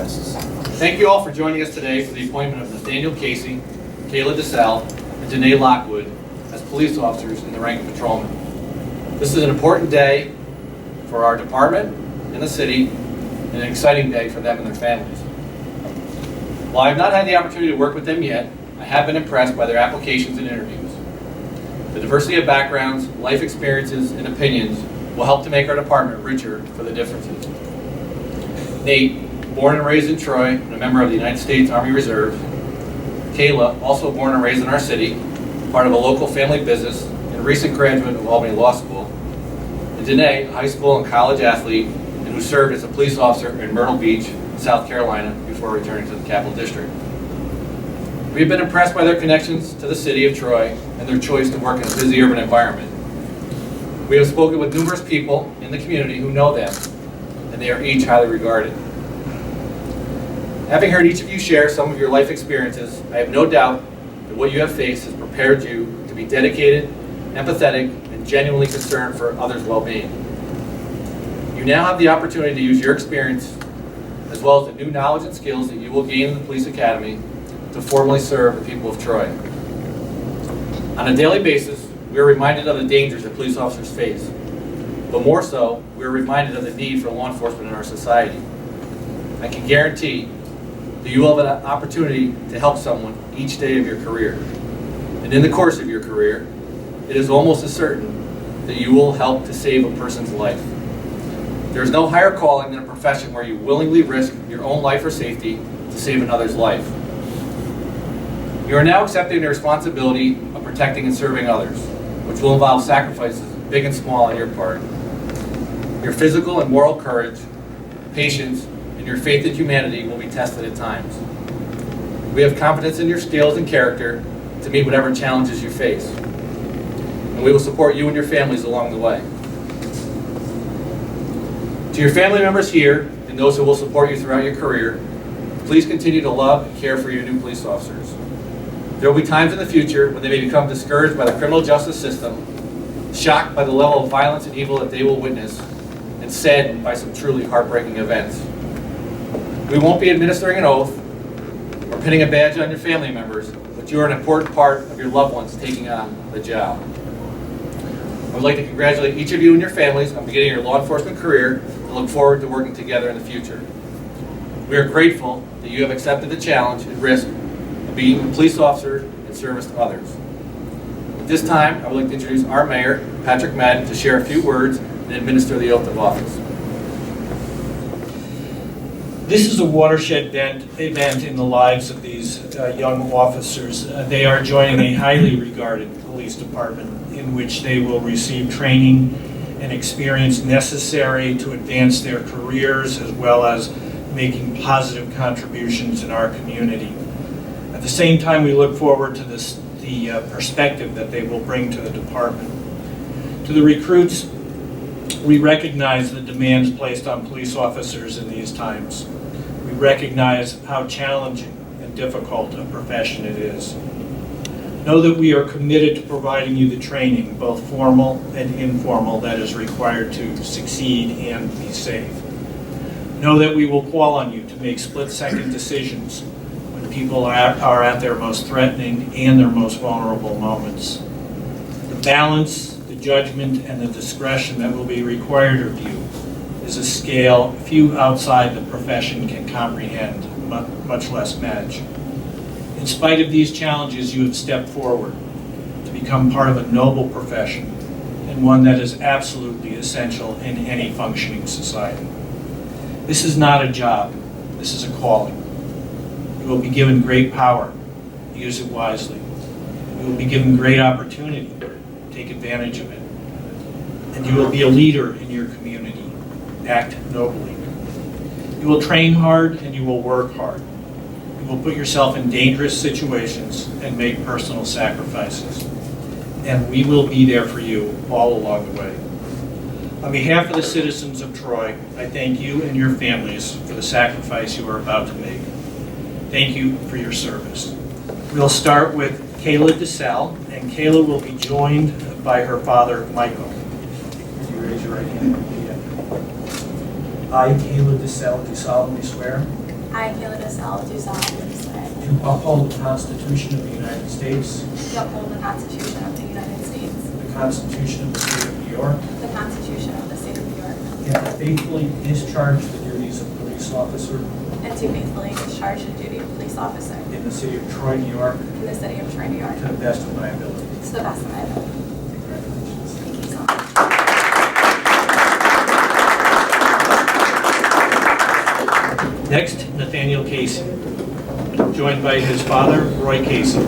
requests. Thank you all for joining us today for the appointment of Nathaniel Casey, Kayla DeSalle, and Danae Lockwood as police officers in the rank of patrolman. This is an important day for our department and the city, and an exciting day for them and their families. While I have not had the opportunity to work with them yet, I have been impressed by their applications and interviews. The diversity of backgrounds, life experiences, and opinions will help to make our department richer for the differences. Nate, born and raised in Troy and a member of the United States Army Reserve. Kayla, also born and raised in our city, part of a local family business and a recent graduate of Albany Law School. And Danae, a high school and college athlete and who served as a police officer in Myrtle Beach, South Carolina before returning to the Capital District. We have been impressed by their connections to the city of Troy and their choice to work in a busy urban environment. We have spoken with numerous people in the community who know them, and they are each highly regarded. Having heard each of you share some of your life experiences, I have no doubt that what you have faced has prepared you to be dedicated, empathetic, and genuinely concerned for others' well-being. You now have the opportunity to use your experience as well as the new knowledge and skills that you will gain in the police academy to formally serve the people of Troy. On a daily basis, we are reminded of the dangers that police officers face, but more so, we are reminded of the need for law enforcement in our society. I can guarantee that you will have an opportunity to help someone each day of your career. And in the course of your career, it is almost as certain that you will help to save a person's life. There is no higher calling than a profession where you willingly risk your own life or safety to save another's life. You are now accepting the responsibility of protecting and serving others, which will involve sacrifices, big and small, on your part. Your physical and moral courage, patience, and your faith in humanity will be tested at times. We have confidence in your skills and character to meet whatever challenges you face, and we will support you and your families along the way. To your family members here and those who will support you throughout your career, please continue to love and care for your new police officers. There will be times in the future when they may become discouraged by the criminal justice system, shocked by the level of violence and evil that they will witness, and saddened by some truly heartbreaking events. We won't be administering an oath or pinning a badge on your family members, but you are an important part of your loved ones taking on the job. I would like to congratulate each of you and your families on beginning your law enforcement career and look forward to working together in the future. We are grateful that you have accepted the challenge and risk of being a police officer in service to others. At this time, I would like to introduce our mayor, Patrick Madden, to share a few words and administer the oath of office. This is a watershed event in the lives of these young officers. They are joining a highly regarded police department in which they will receive training and experience necessary to advance their careers as well as making positive contributions in our community. At the same time, we look forward to the perspective that they will bring to the department. To the recruits, we recognize the demands placed on police officers in these times. We recognize how challenging and difficult a profession it is. Know that we are committed to providing you the training, both formal and informal, that is required to succeed and be safe. Know that we will call on you to make split-second decisions when people are at their most threatening and their most vulnerable moments. The balance, the judgment, and the discretion that will be required of you is a scale few outside the profession can comprehend, much less match. In spite of these challenges, you have stepped forward to become part of a noble profession and one that is absolutely essential in any functioning society. This is not a job, this is a calling. You will be given great power, use it wisely. You will be given great opportunity, take advantage of it. And you will be a leader in your community, act nobly. You will train hard and you will work hard. You will put yourself in dangerous situations and make personal sacrifices. And we will be there for you all along the way. On behalf of the citizens of Troy, I thank you and your families for the sacrifice you are about to make. Thank you for your service. We'll start with Kayla DeSalle, and Kayla will be joined by her father, Michael. Would you raise your right hand and repeat after me? I, Kayla DeSalle, do solemnly swear I, Kayla DeSalle, do solemnly swear to uphold the Constitution of the United States, to uphold the Constitution of the United States, the Constitution of the State of New York, the Constitution of the State of New York, and to faithfully discharge the duties of police officer and to faithfully discharge the duty of police officer in the city of Troy, New York, in the city of Troy, New York, to the best of my ability. to the best of my ability. Congratulations. Thank you so much. Next, Nathaniel Casey, joined by his father, Roy Casey.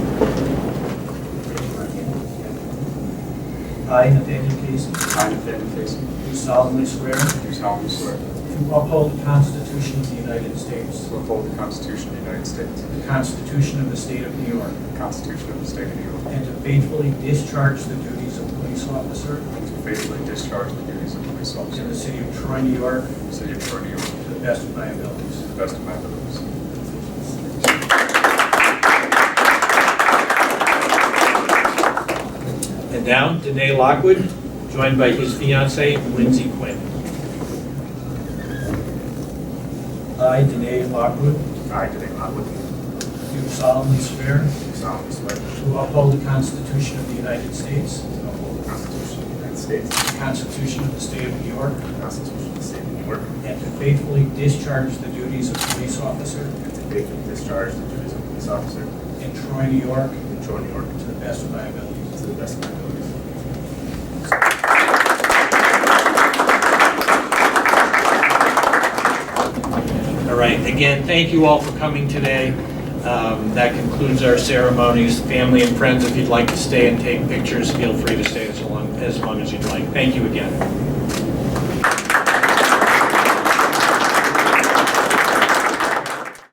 I, Nathaniel Casey, I, Nathaniel Casey, do solemnly swear do solemnly swear to uphold the Constitution of the United States, to uphold the Constitution of the United States, the Constitution of the State of New York, the Constitution of the State of New York, and to faithfully discharge the duties of police officer and to faithfully discharge the duties of police in officer the city of Troy, New York, in the city of Troy, New York, to the best of my abilities. to the best of my abilities. And now, Danae Lockwood, joined by his fiancee, Lindsay Quinn. I, Danae Lockwood, I, Danae Lockwood, do solemnly swear do solemnly swear to uphold the Constitution of the United States, to uphold the Constitution of the United States, the Constitution of the State of New York, the Constitution of the State of New York, and to faithfully discharge the duties of police officer and to faithfully discharge the duties of police officer in Troy, New York, in Troy, New York, to the best of my abilities. to the best of my abilities. All right, again, thank you all for coming today. That concludes our ceremonies. Family and friends, if you'd like to stay and take pictures, feel free to stay as long as you'd like. Thank you again.